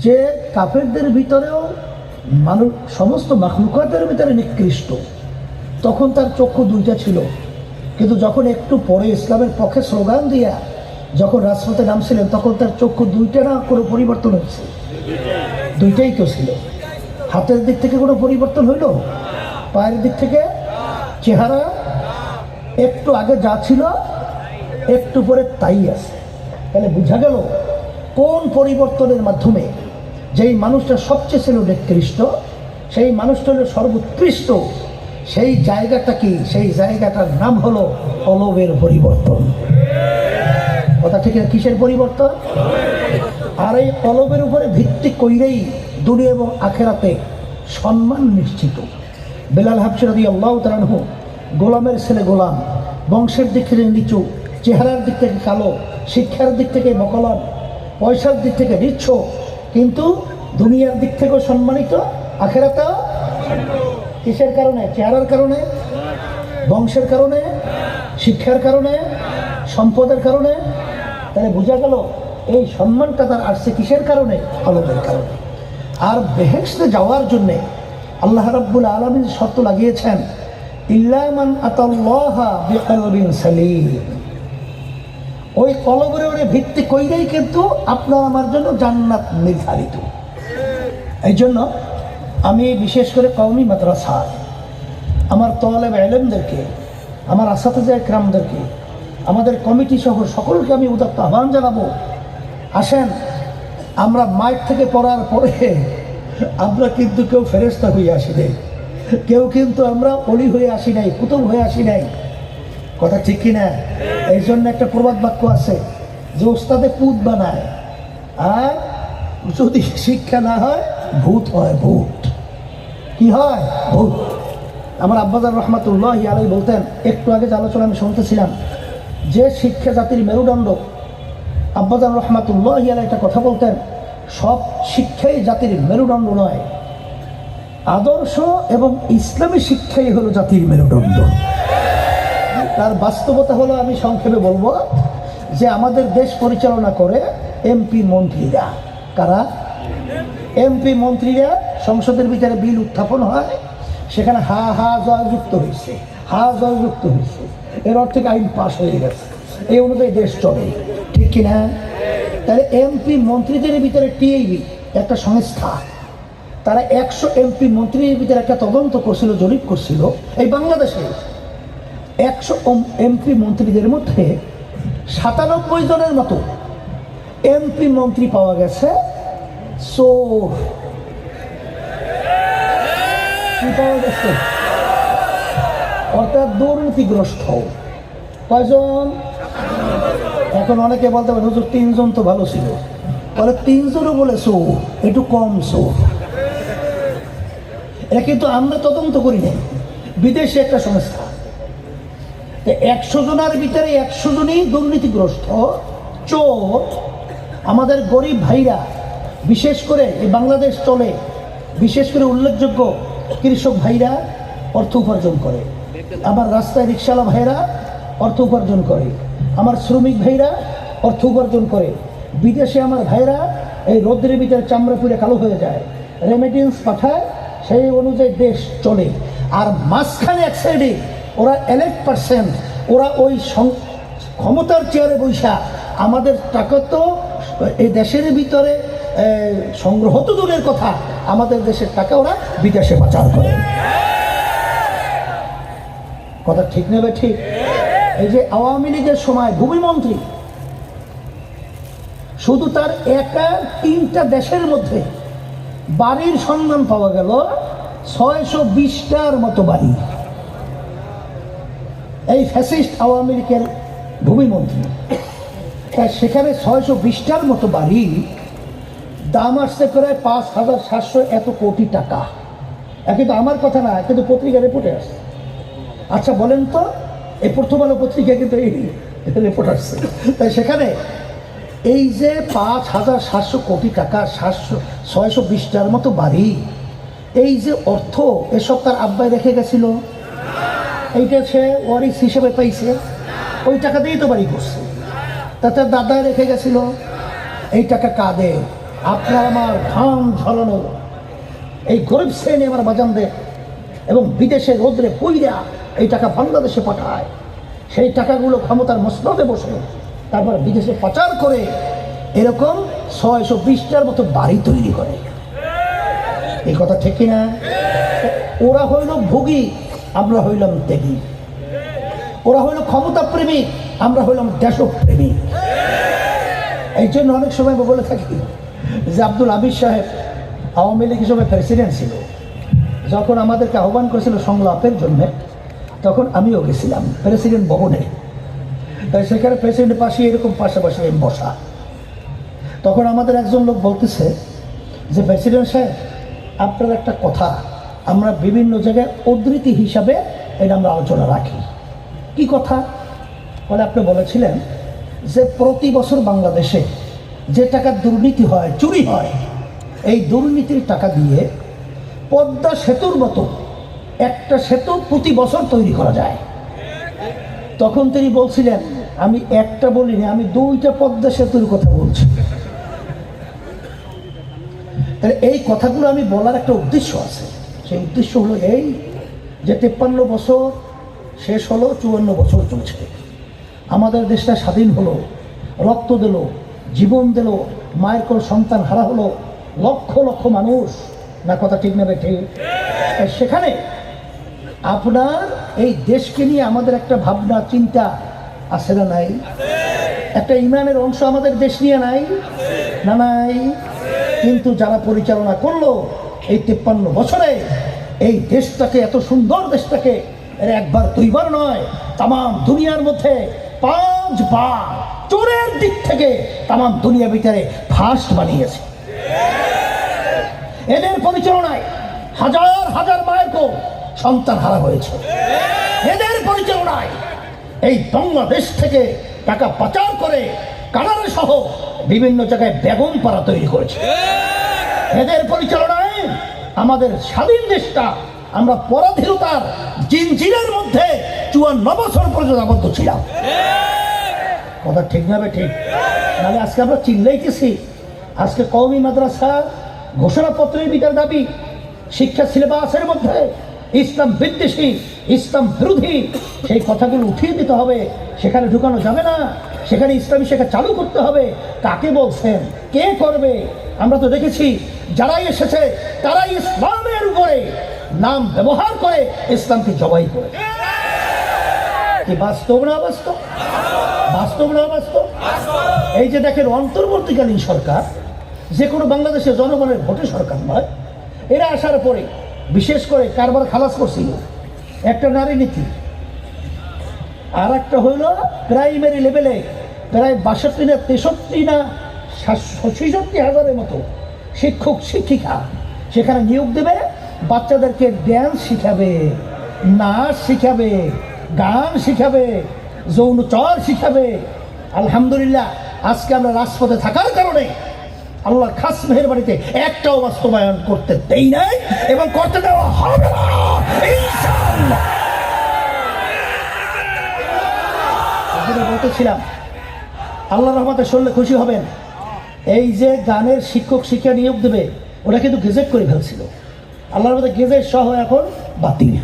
যে কাফেরদের ভিতরেও মানুষ সমস্ত মাখলুকাতের ভিতরে নিকৃষ্ট, তখন তার চক্ষু দুইটা ছিল, কিন্তু যখন একটু পরে ইসলামের পক্ষে স্লোগান দিয়া যখন রাজপথে নামছিলেন তখন তার চক্ষু দুইটা না কোনো পরিবর্তন হয়েছে? দুইটাই তো ছিল। হাতের দিক থেকে কোনো পরিবর্তন হইল? পায়ের দিক থেকে? চেহারা একটু আগে যা ছিল একটু পরে তাই আছে। তাহলে বোঝা গেল কোন পরিবর্তনের মাধ্যমে যেই মানুষটা সবচেয়ে ছিল নিকৃষ্ট, সেই মানুষটা হলো সর্বোৎকৃষ্ট। সেই জায়গাটা কি? সেই জায়গাটার নাম হলো কলবের পরিবর্তন। কথা ঠিক? কিসের পরিবর্তন? আর এই কলবের উপরে ভিত্তি কইরেই দুনিয়া এবং আখেরাতে সম্মান নিশ্চিত। বেলাল হাবশী রাদিয়াল্লাহু তাআলা আনহু গোলামের ছেলে, গোলাম, বংশের দিক থেকে নিচু, চেহারার দিক থেকে কালো, শিক্ষার দিক থেকে বকলম, পয়সার দিক থেকে নিচ্ছ, কিন্তু দুনিয়ার দিক থেকেও সম্মানিত, আখেরাতেও। কিসের কারণে? চেহারার কারণে, বংশের কারণে, শিক্ষার কারণে, সম্পদের কারণে। তাহলে বোঝা গেল এই সম্মানটা তার আসছে কিসের কারণে? কলবের কারণে। আর বেহেশতে যাওয়ার জন্যে আল্লাহ রাব্বুল আলামিন শর্ত লাগিয়েছেন, ইল্লা মান আতাল্লাহা বিকলবিন সালিম। ওই কলবের উপরে ভিত্তি কইরেই কিন্তু আপনার আমার জন্য জান্নাত নির্ধারিত। এই জন্য আমি বিশেষ করে কওমি মাদ্রাসা, আমার তালেবে ইলমদেরকে, আমার আসাতিজা ইকরামদেরকে, আমাদের কমিটি সহ সকলকে আমি উদাত্ত আহ্বান জানাবো, আসেন আমরা মাইক থেকে পড়ার পরে আমরা কিন্তু কেউ ফেরেশতা হয়ে আসি নাই, কেউ কিন্তু আমরা অলি হয়ে আসি নাই, কুতুব হয়ে আসি নাই। কথা ঠিক কিনা? এই জন্য একটা প্রবাদ বাক্য আছে যে ওস্তাদে পুত বানায়, আর যদি শিক্ষা না হয় ভূত হয়। ভূত কি হয়? ভূত। আমার আব্বাজান রহমাতুল্লাহি আলাইহি বলতেন, একটু আগে যে আলোচনা আমি শুনতেছিলাম, যে শিক্ষা জাতির মেরুদণ্ড, আব্বাজান রহমাতুল্লাহি আলাইহি একটা কথা বলতেন, সব শিক্ষাই জাতির মেরুদণ্ড নয়, আদর্শ এবং ইসলামী শিক্ষাই হলো জাতির মেরুদণ্ড। তার বাস্তবতা হলো, আমি সংক্ষেপে বলবো, যে আমাদের দেশ পরিচালনা করে এমপি মন্ত্রীরা। কারা? এমপি মন্ত্রীরা। সংসদের ভিতরে বিল উত্থাপন হয়, সেখানে হা হা জয়যুক্ত হয়েছে, হা জয়যুক্ত হয়েছে, এর অর্থ থেকে আইন পাশ হয়ে গেছে, এই অনুযায়ী দেশ চলে। ঠিক কিনা? তাহলে এমপি মন্ত্রীদের ভিতরে টিআইবি একটা সংস্থা, তারা 100 এমপি মন্ত্রীর ভিতরে একটা তদন্ত করছিল, জরিপ করছিল। এই বাংলাদেশে 100 এমপি মন্ত্রীদের মধ্যে 97 জনের মতো এমপি মন্ত্রী পাওয়া গেছে চোর। কি পাওয়া গেছে? অর্থাৎ দুর্নীতিগ্রস্ত। কয়জন? এখন অনেকে বলতে পারে, হুজুর 3 জন তো ভালো ছিল। বলে 3 জনও বলে চোর, একটু কম চোর। এটা কিন্তু আমরা তদন্ত করি নাই, বিদেশে একটা সংস্থা। 100 জনের ভিতরে 100 জনই দুর্নীতিগ্রস্ত, চোর। আমাদের গরিব ভাইরা, বিশেষ করে এই বাংলাদেশ চলে, বিশেষ করে উল্লেখযোগ্য কৃষক ভাইরা অর্থ উপার্জন করে, আমার রাস্তায় রিক্সাওয়ালা ভাইরা অর্থ উপার্জন করে, আমার শ্রমিক ভাইরা অর্থ উপার্জন করে। বিদেশে আমার ভাইরা এই রোদ্রের ভিতরে চামড়া পুড়ে কালো হয়ে যায়, রেমিটেন্স পাঠায়, সেই অনুযায়ী দেশ চলে। আর মাঝখানে এক সাইডে ওরা এলেক্ট পারসেন্ট, ওরা ওই ক্ষমতার চেয়ারে বৈশা আমাদের টাকা তো এই দেশের ভিতরে সংগ্রহ তো দূরের কথা, আমাদের দেশের টাকা ওরা বিদেশে পাচার করে। কথা ঠিক নেবে? ঠিক। এই যে আওয়ামী লীগের সময় ভূমিমন্ত্রী, শুধু তার একা 3টা দেশের মধ্যে বাড়ির সন্ধান পাওয়া গেল 620টার মতো বাড়ি। এই ফ্যাসিস্ট আওয়ামী লীগের ভূমিমন্ত্রী, সেখানে 620টার মতো বাড়ি, দাম আসছে প্রায় 5,700 এত কোটি টাকা। কিন্তু আমার কথা না, কিন্তু পত্রিকা রিপোর্টে আসছে। আচ্ছা বলেন তো, এই প্রথম আলো পত্রিকা কিন্তু এই রিপোর্ট আসছে। তাই সেখানে এই যে 5,700 কোটি টাকা, 620টার মতো বাড়ি, এই যে অর্থ, এসব তার আব্বাই রেখে গেছিল, এইটা সে ওয়ারিস হিসেবে পাইছে, ওই টাকা দিয়েই তো বাড়ি করছে। তা তার দাদা রেখে গেছিল, এই টাকা কাদের? আপনার আমার ঘাম ঝরানো এই গরিব শ্রেণী আমার বাজানদের এবং বিদেশে রোদ্রে পুইরা এই টাকা বাংলাদেশে পাঠায়, সেই টাকাগুলো ক্ষমতার মসনদে বসে তারপর বিদেশে পাচার করে এরকম 620টার মতো বাড়ি তৈরি করে। এই কথা ঠিক কিনা? ওরা হইল ভোগী, আমরা হইলাম ত্যাগী। ওরা হইল ক্ষমতা প্রেমী, আমরা হইলাম দেশপ্রেমী। এই জন্য অনেক সময় বলে থাকি যে আব্দুল হামিদ সাহেব আওয়ামী লীগ হিসেবে প্রেসিডেন্ট ছিল, যখন আমাদেরকে আহ্বান করেছিল সংলাপের জন্য, তখন আমিও গেছিলাম প্রেসিডেন্ট ভবনে। তাই সেখানে প্রেসিডেন্টের পাশে এরকম পাশাপাশি বসা। তখন আমাদের একজন লোক বলতেছে যে প্রেসিডেন্ট সাহেব, আপনার একটা কথা আমরা বিভিন্ন জায়গায় উদ্ধৃতি হিসাবে এটা আমরা আলোচনা রাখি। কি কথা? বলে আপনি বলেছিলেন যে প্রতি বছর বাংলাদেশে যে টাকার দুর্নীতি হয়, চুরি হয়, এই দুর্নীতির টাকা দিয়ে পদ্মা সেতুর মতো একটা সেতু প্রতি বছর তৈরি করা যায়। তখন তিনি বলছিলেন, আমি একটা বলিনি, আমি 2টা পদ্মা সেতুর কথা বলছি। তাহলে এই কথাগুলো আমি বলার একটা উদ্দেশ্য আছে। সেই উদ্দেশ্য হলো এই যে 53 বছর শেষ হলো, 54 বছর চলছে। আমাদের দেশটা স্বাধীন হলো, রক্ত দিল, জীবন দিল, মায়ের কোন সন্তান হারা হলো, লক্ষ লক্ষ মানুষ, না কথা ঠিক না ঠিক? সেখানে আপনার এই দেশকে নিয়ে আমাদের একটা ভাবনা চিন্তা আছে না নাই? একটা ইমানের অংশ আমাদের দেশ নিয়ে নাই না নাই? কিন্তু যারা পরিচালনা করলো এই 53 বছরে এই দেশটাকে, এত সুন্দর দেশটাকে, এর একবার দুইবার নয়, তাম দুনিয়ার মধ্যে 5 বার চোরের দিক থেকে তাম দুনিয়া ভিতরে ফার্স্ট বানিয়েছে। এদের পরিচালনায় হাজার হাজার মায়ের সন্তান হারা হয়েছে। এদের পরিচালনায় এই বাংলাদেশ থেকে টাকা পাচার করে কানাডা সহ বিভিন্ন জায়গায় বেগম পাড়া তৈরি করেছে। এদের পরিচালনায় আমাদের স্বাধীন দেশটা আমরা পরাধীনতার জিনজিরের মধ্যে 54 বছর পর্যন্ত আবদ্ধ ছিলাম। কথা ঠিক না ঠিক? নাহলে আজকে আমরা চিল্লাইতেছি। আজকে কওমি মাদ্রাসা ঘোষণাপত্রের ভিতরে দাবি শিক্ষা সিলেবাসের মধ্যে ইসলাম বিদ্বেষী, ইসলাম বিরোধী সেই কথাগুলো উঠিয়ে দিতে হবে। সেখানে ঢুকানো যাবে না, সেখানে ইসলামী শিক্ষা চালু করতে হবে। কাকে বলছেন? কে করবে? আমরা তো দেখেছি যারাই এসেছে তারাই ইসলামের উপরে নাম ব্যবহার করে ইসলামকে জবাই করে। কি বাস্তব না বাস্তব? বাস্তব না বাস্তব? এই যে দেখেন অন্তর্বর্তীকালীন সরকার, যে কোনো বাংলাদেশের জনগণের ভোটে সরকার নয়, এরা আসার পরে বিশেষ করে কারবার খালাস করছিল একটা নারী নীতি, আর একটা হইল প্রাইমারি লেভেলে প্রায় 62 না 63 না 66 হাজারের মতো শিক্ষক শিক্ষিকা সেখানে নিয়োগ দেবে। বাচ্চাদেরকে ড্যান্স শিখাবে, নাচ শিখাবে, গান শিখাবে, যৌনচর শিখাবে। আলহামদুলিল্লাহ আজকে আমরা রাজপথে থাকার কারণে আল্লাহর খাস মেহেরবানিতে একটাও বাস্তবায়ন করতে দেই নাই এবং করতে দেওয়া হবে না ইনশাআল্লাহ। বলতেছিলাম আল্লাহর রহমতে শুনলে খুশি হবেন, এই যে গানের শিক্ষক শিক্ষা নিয়োগ দেবে ওরা কিন্তু গেজেট করে ফেলছিল। আল্লাহর রহমতে গেজেট সহ এখন বাতিল।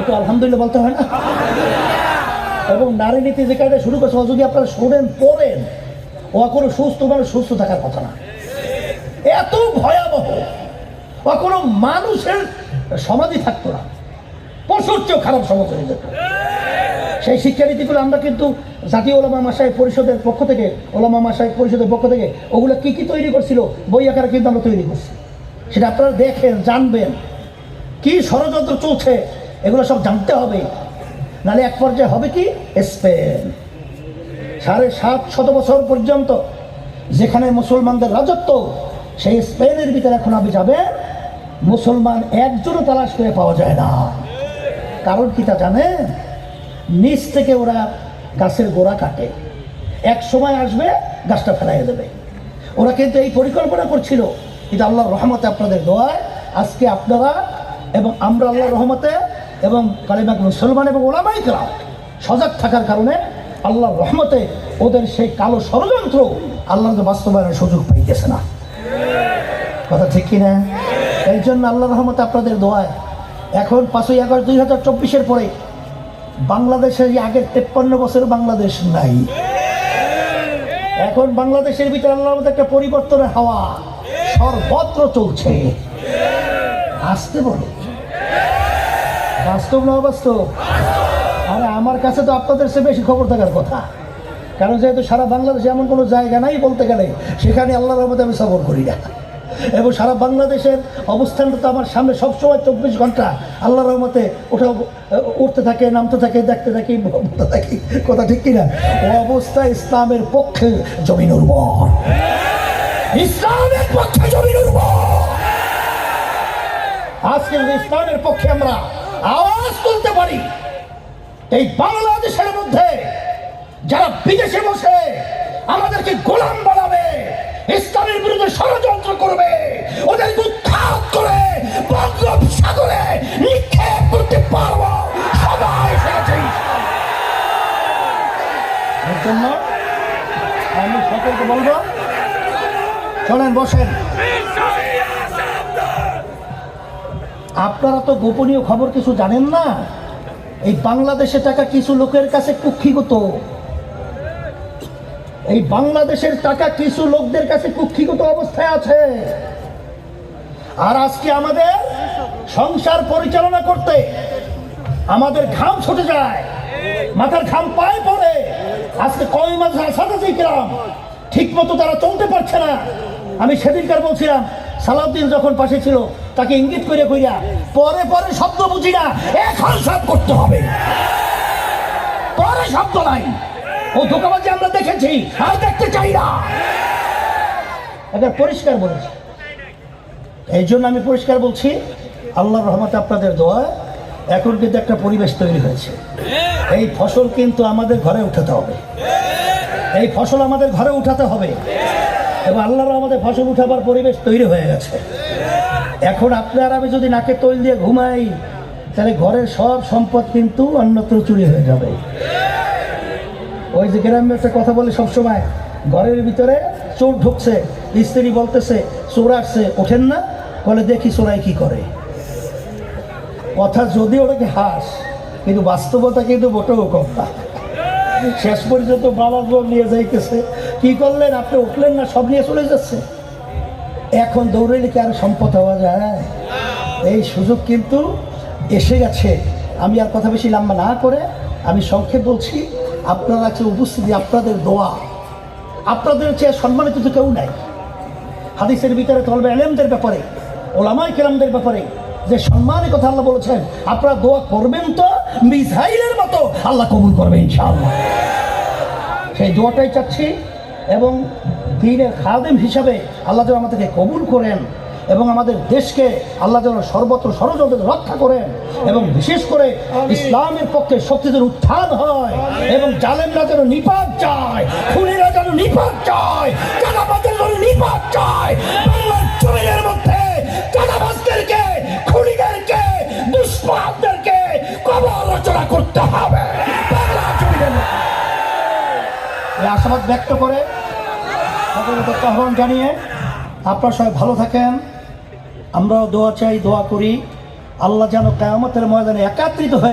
তো আলহামদুলিল্লাহ বলতে হয় না? এবং নারী নীতি যে কাজটা শুরু করছে, যদি আপনারা শোনেন পড়েন, ও কোনো সুস্থ মানুষ সুস্থ থাকার কথা না। এত ভয়াবহ, ও কোনো মানুষের সমাধি থাকতো না, পশুর চেয়েও খারাপ সমাজ হয়ে যেত। সেই শিক্ষানীতিগুলো আমরা কিন্তু জাতীয় ওলামা মাসায়েখ পরিষদের পক্ষ থেকে, ওলামা মাসায়েখ পরিষদের পক্ষ থেকে ওগুলো কি কি তৈরি করছিল বই আকারে কিন্তু আমরা তৈরি করছি। সেটা আপনারা দেখেন, জানবেন কি ষড়যন্ত্র চলছে, এগুলো সব জানতে হবে। নাহলে এক পর্যায়ে হবে কি, স্পেন 750 বছর পর্যন্ত যেখানে মুসলমানদের রাজত্ব, সেই স্পেনের ভিতরে এখন আপনি যাবেন, মুসলমান একজনও তালাশ করে পাওয়া যায় না। কারণ কি তা জানেন? নিচ থেকে ওরা গাছের গোড়া কাটে, এক সময় আসবে গাছটা ফেলাই দেবে। ওরা কিন্তু এই পরিকল্পনা করছিল। কিন্তু আল্লাহর রহমতে, আপনাদের দোয়ায় আজকে আপনারা এবং আমরা আল্লাহর রহমতে এবং কালিমা মুসলমান এবং ওলামায়ে কেরাম সজাগ থাকার কারণে আল্লাহর রহমতে ওদের সেই কালো ষড়যন্ত্র আল্লাহ বাস্তবায়নের সুযোগ পাইতেছে না। কথা ঠিক কিনা? এই জন্য আল্লাহ রহমত আপনাদের দোয়ায় এখন 5ই আগস্ট 2024-এর পরে বাংলাদেশের আগের 53 বছর বাংলাদেশ নাই। এখন বাংলাদেশের ভিতরে আল্লাহর মধ্যে একটা পরিবর্তনের হাওয়া সর্বত্র চলছে। আসতে বলে বাস্তব না অবাস্তব? আরে আমার কাছে তো আপনাদের চেয়ে বেশি খবর থাকার কথা, কারণ যেহেতু সারা বাংলাদেশে এমন কোনো জায়গা নাই বলতে গেলে সেখানে আল্লাহর রহমতে আমি সফর করি না, এবং সারা বাংলাদেশের অবস্থানটা তো আমার সামনে সবসময় 24 ঘন্টা আল্লাহর রহমতে উঠতে থাকে, নামতে থাকে, দেখতে থাকি, বলতে থাকি। কথা ঠিক কিনা? ও অবস্থা ইসলামের পক্ষে জমিন উর্বর, ইসলামের পক্ষে জমিন উর্বর। আজকে যদি ইসলামের পক্ষে আমরা আওয়াজ তুলতে পারি, এই বাংলাদেশের মধ্যে যারা বিদেশে বসে আমাদেরকে গোলাম বানাবে, ইসলামের বিরুদ্ধে ষড়যন্ত্র করবে, ওদের উৎখাত করে বঙ্গোপসাগরে নিক্ষেপ করতে পারবো সবাই। এর জন্য আমি সকলকে বলবো, চলেন বসেন। আপনারা তো গোপনীয় খবর কিছু জানেন না। এই বাংলাদেশের টাকা কিছু লোকের কাছে কুক্ষিগত, এই বাংলাদেশের টাকা কিছু লোকদের কাছে কুক্ষিগত অবস্থায় আছে। আর আজকে আমাদের সংসার পরিচালনা করতে আমাদের ঘাম ছুটে যায়, মাথার ঘাম পায়ে পড়ে। আজকে কয় মাস সাথে শিখলাম, ঠিক মতো তারা চলতে পারছে না। আমি সেদিনকার বলছিলাম, সালাউদ্দিন যখন পাশে ছিল তাকে ইঙ্গিত করে কইরা পরে পরে শব্দ বুঝি না, এখন সব করতে হবে, পরে শব্দ নাই। ও ধোঁকাবাজি আমরা দেখেছি, আর দেখতে চাই না। এটা পরিষ্কার বলেছি। এই জন্য আমি পরিষ্কার বলছি, আল্লাহর রহমতে আপনাদের দোয়া এখন কিন্তু একটা পরিবেশ তৈরি হয়েছে। এই ফসল কিন্তু আমাদের ঘরে উঠাতে হবে, এই ফসল আমাদের ঘরে উঠাতে হবে, এবং আল্লাহর রহমতে ফসল উঠাবার পরিবেশ তৈরি হয়ে গেছে। এখন আপনার আমি যদি নাকে তৈল দিয়ে ঘুমাই, তাহলে ঘরের সব সম্পদ কিন্তু অন্যত্র চুরি হয়ে যাবে। ওই যে গ্রামে একটা কথা বলে সবসময়, ঘরের ভিতরে চোর ঢুকছে, স্ত্রী বলতেছে চোর আসছে, ওঠেন না, বলে দেখি চোরাই কি করে। কথা যদি ওটাকে হাস, কিন্তু বাস্তবতা কিন্তু মোটেও কম না। শেষ পর্যন্ত বাবা বউ নিয়ে যাইতেছে, কি করলেন আপনি, উঠলেন না, সব নিয়ে চলে যাচ্ছে। এখন দৌড়াইলে কি আর সম্পদ হওয়া যায়? এই সুযোগ কিন্তু এসে গেছে। আমি আর কথা বেশি লম্বা না করে আমি সংক্ষেপ বলছি, আপনারা আছে উপস্থিতি, আপনাদের দোয়া, আপনাদের চেয়ে সম্মানিত তো কেউ নাই। হাদিসের ভিতরে তলবে এলেমদের ব্যাপারে, ওলামায়ে কেরামদের ব্যাপারে যে সম্মানের কথা আল্লাহ বলেছেন, আপনারা দোয়া করবেন তো মিসাইলের মতো আল্লাহ কবুল করবে ইনশাআল্লাহ। সেই দোয়াটাই চাচ্ছি, এবং দ্বীনের খাদেম হিসাবে আল্লাহ যেন আমাদেরকে কবুল করেন, এবং আমাদের দেশকে আল্লাহ যেন সর্বত্র ষড়যন্ত্র রক্ষা করেন, এবং বিশেষ করে ইসলামের পক্ষে শক্তিদের উত্থান হয়, এবং জালেমরা যেন নিপাত যায়, খুনিরা যেন নিপাত যায়, চাঁদাবাজের যেন নিপাত যায়। বাংলার জমিনের মধ্যে চাঁদাবাজদেরকে, খুনিদেরকে, দুষ্পাতদেরকে কবর রচনা করতে হবে বাংলার জমিনের মধ্যে। এই আশাবাদ ব্যক্ত করে সকলকে আহ্বান জানিয়ে আপনারা সবাই ভালো থাকেন। আমরাও দোয়া চাই, দোয়া করি আল্লাহ যেন কিয়ামতের ময়দানে একত্রিত হয়ে